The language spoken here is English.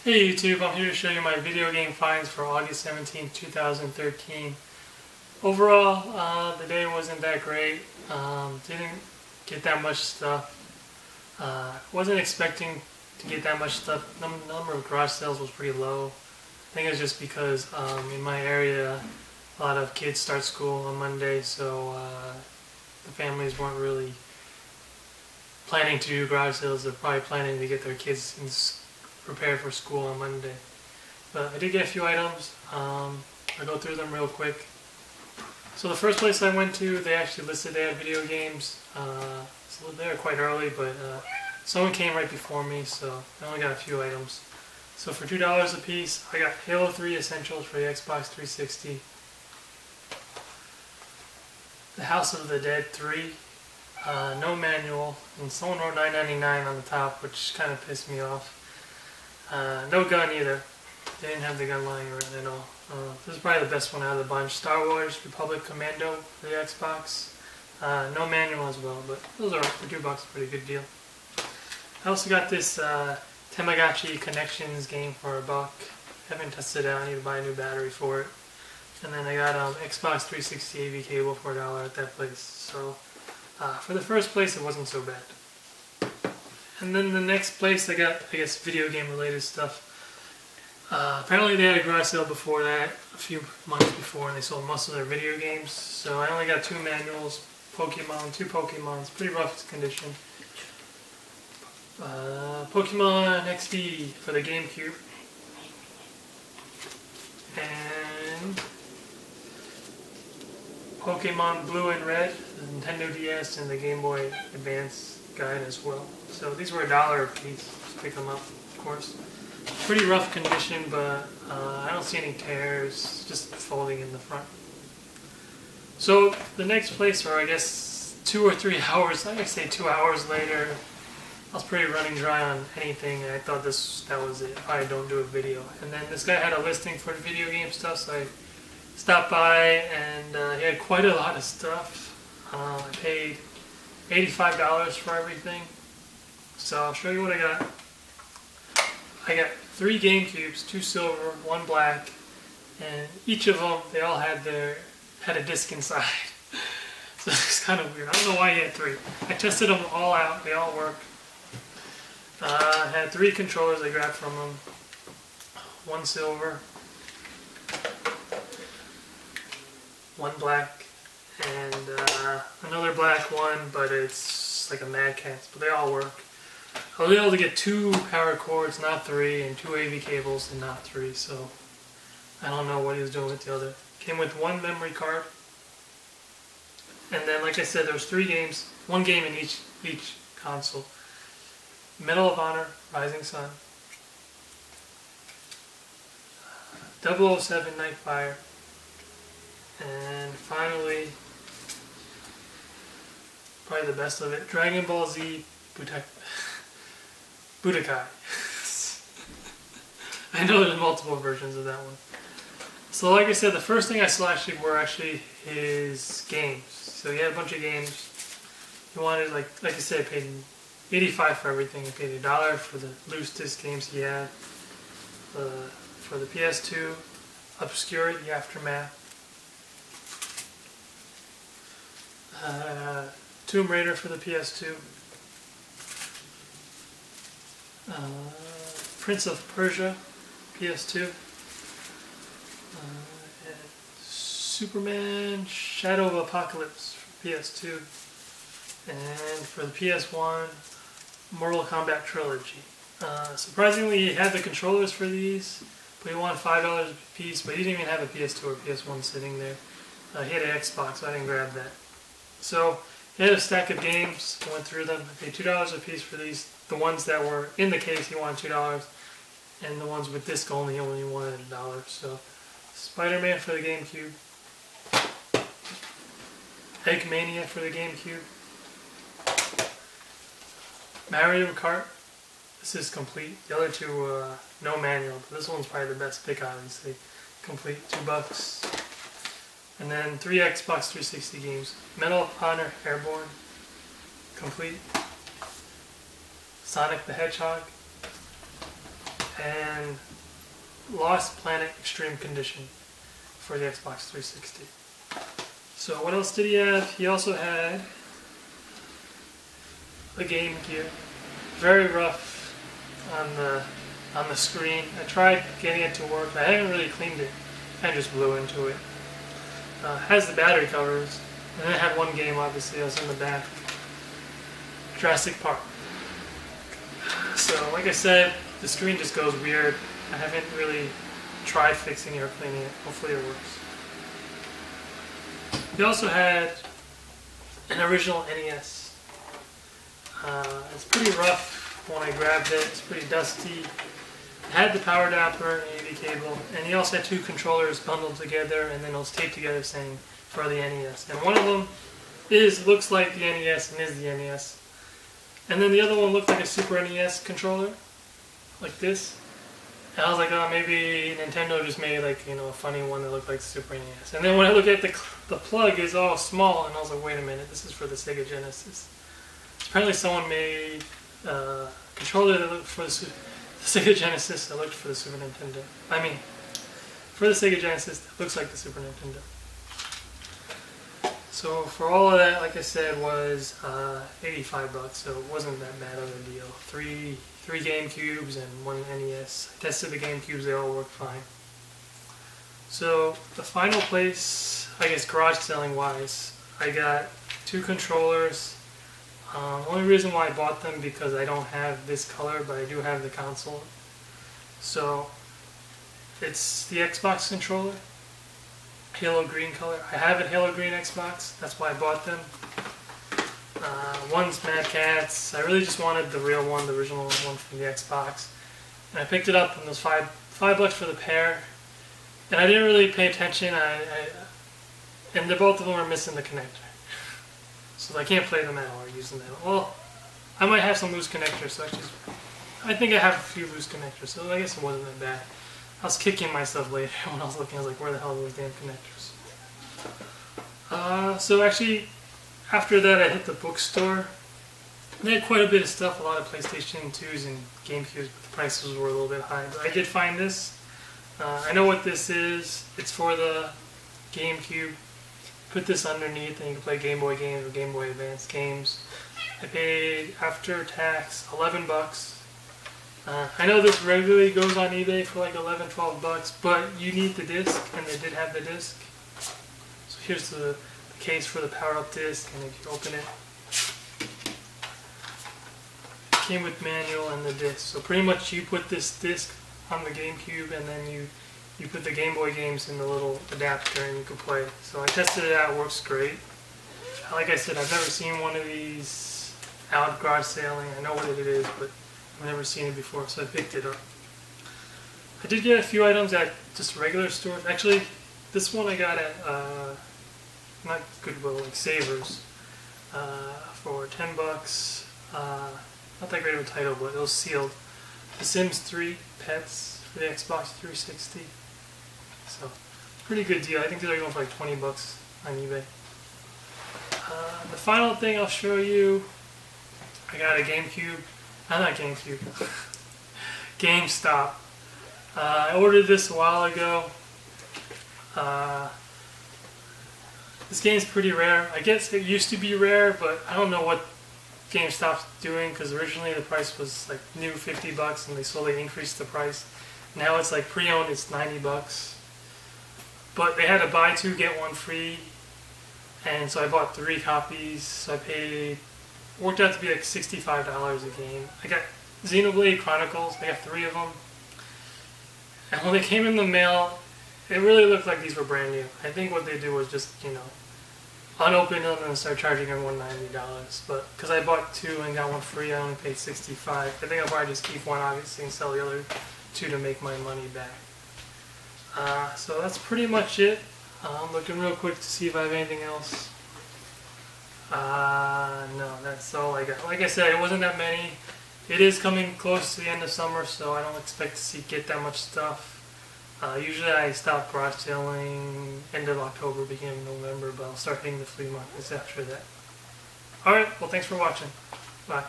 Hey YouTube, I'm here to show you my video game finds for August 17, 2013. Overall, the day wasn't that great. Didn't get that much stuff. Wasn't expecting to get that much stuff. Number of garage sales was pretty low. I think it's just because in my area a lot of kids start school on Monday, so the families weren't really planning to do garage sales. They're probably planning to get their kids prepared for school on Monday. But I did get a few items. I'll go through them real quick. So the first place I went to, they actually listed they had video games. So they were quite early, but someone came right before me, so I only got a few items. So for $2 a piece, I got Halo 3 Essentials for the Xbox 360. The House of the Dead 3. No manual, and someone wrote $9.99 on the top, which kind of pissed me off. No gun either. They didn't have the gun lying around at all. This is probably the best one out of the bunch. Star Wars Republic Commando for the Xbox. No manual as well, but those are for $2 a pretty good deal. I also got this Tamagotchi Connections game for $1. Haven't tested it out. I need to buy a new battery for it. And then I got Xbox 360 AV cable for $1 at that place. So for the first place, it wasn't so bad. And then the next place I got, I guess, video game related stuff. Apparently they had a garage sale before that, a few months before, and they sold most of their video games. So I only got 2 manuals, two Pokemons, pretty rough condition. Pokemon XD for the GameCube. And Pokemon Blue and Red, the Nintendo DS, and the Game Boy Advance guide as well. So these were $1 a piece. Just pick them up, of course. Pretty rough condition, but I don't see any tears, just folding in the front. So the next place, or I guess 2 or 3 hours, I say 2 hours later, I was pretty running dry on anything, and I thought that was it. I don't do a video. And then this guy had a listing for video game stuff, so I stopped by, and he had quite a lot of stuff. I paid $85 for everything. So I'll show you what I got. I got 3 GameCubes, 2 silver, 1 black, and each of them, they all had a disc inside. So it's kind of weird. I don't know why he had 3. I tested them all out. They all work. I had 3 controllers I grabbed from him. 1 silver, 1 black, and another black one, but it's like a Mad Catz, but they all work. I was able to get 2 power cords, not 3, and 2 AV cables, and not 3, so I don't know what he was doing with the other. Came with 1 memory card, and then, like I said, there was 3 games, 1 game in each console. Medal of Honor, Rising Sun, 007 Nightfire, and finally, probably the best of it, Dragon Ball Z Budokai. I know there's multiple versions of that one. So like I said, the first thing I saw were his games. So he had a bunch of games. He wanted, like I said, I paid $85 for everything. I paid $1 for the loose disc games he had. For the PS2, Obscurity Aftermath. Tomb Raider for the PS2. Prince of Persia, PS2. Superman Shadow of Apocalypse for PS2. And for the PS1, Mortal Kombat Trilogy. Surprisingly, he had the controllers for these, but he wanted $5 a piece, but he didn't even have a PS2 or PS1 sitting there. He had an Xbox, so I didn't grab that. So he had a stack of games. I went through them. I paid $2 a piece for these. The ones that were in the case, he wanted $2, and the ones with disc only, he only wanted $1. So Spider-Man for the GameCube, Eggmania for the GameCube, Mario Kart. This is complete. The other 2, no manual, but this one's probably the best pick, obviously. Complete, $2. And then 3 Xbox 360 games. Medal of Honor Airborne, complete. Sonic the Hedgehog, and Lost Planet Extreme Condition for the Xbox 360. So what else did he have? He also had the Game Gear. Very rough on the screen. I tried getting it to work. I haven't really cleaned it. I just blew into it. Has the battery covers. And then it had one game, obviously, that was in the back. Jurassic Park. So, like I said, the screen just goes weird. I haven't really tried fixing it or cleaning it. Hopefully it works. He also had an original NES. It's pretty rough when I grabbed it. It's pretty dusty. It had the power adapter and AV cable, and he also had two controllers bundled together, and then it was taped together saying for the NES. And one of them looks like the NES and is the NES. And then the other one looked like a Super NES controller, like this. And I was like, oh, maybe Nintendo just made like, you know, a funny one that looked like Super NES. And then when I look at the plug is all small, and I was like, wait a minute, this is for the Sega Genesis. Apparently someone made a controller that looked for the Sega Genesis that looked for the Super Nintendo. I mean, for the Sega Genesis that looks like the Super Nintendo. So for all of that, like I said, was $85, so it wasn't that bad of a deal. Three GameCubes and one NES. I tested the GameCubes, they all worked fine. So the final place, I guess garage selling wise, I got two controllers. Only reason why I bought them because I don't have this color, but I do have the console. So it's the Xbox controller. Halo green color. I have a Halo green Xbox, that's why I bought them. One's Mad Catz. I really just wanted the real one, the original one from the Xbox. And I picked it up and it was $5 for the pair. And I didn't really pay attention, and both of them are missing the connector. So I can't play them at all using that. Well, I might have some loose connectors, so I think I have a few loose connectors, so I guess it wasn't that bad. I was kicking myself later when I was looking. I was like, where the hell are those damn connectors? So actually, after that, I hit the bookstore. They had quite a bit of stuff, a lot of PlayStation 2s and GameCubes, but the prices were a little bit high. But I did find this. I know what this is. It's for the GameCube. Put this underneath and you can play Game Boy games or Game Boy Advance games. I paid, after tax, $11. I know this regularly goes on eBay for like $11, $12, but you need the disc, and they did have the disc. So here's the case for the power-up disc, and if you open it, it came with manual and the disc. So pretty much you put this disc on the GameCube, and then you put the Game Boy games in the little adapter and you can play. So I tested it out, it works great. Like I said, I've never seen one of these out garage sailing. I know what it is, but I've never seen it before, so I picked it up. I did get a few items at just regular stores. Actually, this one I got at, not Goodwill, like Savers, for $10. Not that great of a title, but it was sealed. The Sims 3 Pets for the Xbox 360. So, pretty good deal. I think they're going for like $20 on eBay. The final thing I'll show you, I got a GameCube. Not GameCube. GameStop. I ordered this a while ago. This game's pretty rare. I guess it used to be rare, but I don't know what GameStop's doing because originally the price was like new $50 and they slowly increased the price. Now it's like pre-owned, it's $90. But they had a buy two get one free, and so I bought 3 copies. So I paid, worked out to be like $65 a game. I got Xenoblade Chronicles. I got 3 of them, and when they came in the mail, it really looked like these were brand new. I think what they do was just, you know, unopen them and start charging everyone $90. But because I bought 2 and got one free, I only paid $65. I think I'll probably just keep one, obviously, and sell the other 2 to make my money back. So that's pretty much it. I'm looking real quick to see if I have anything else. No, that's all I got. Like I said, it wasn't that many. It is coming close to the end of summer, so I don't expect to get that much stuff. Usually I stop garage selling end of October, beginning of November, but I'll start hitting the flea markets after that. Alright, well thanks for watching. Bye.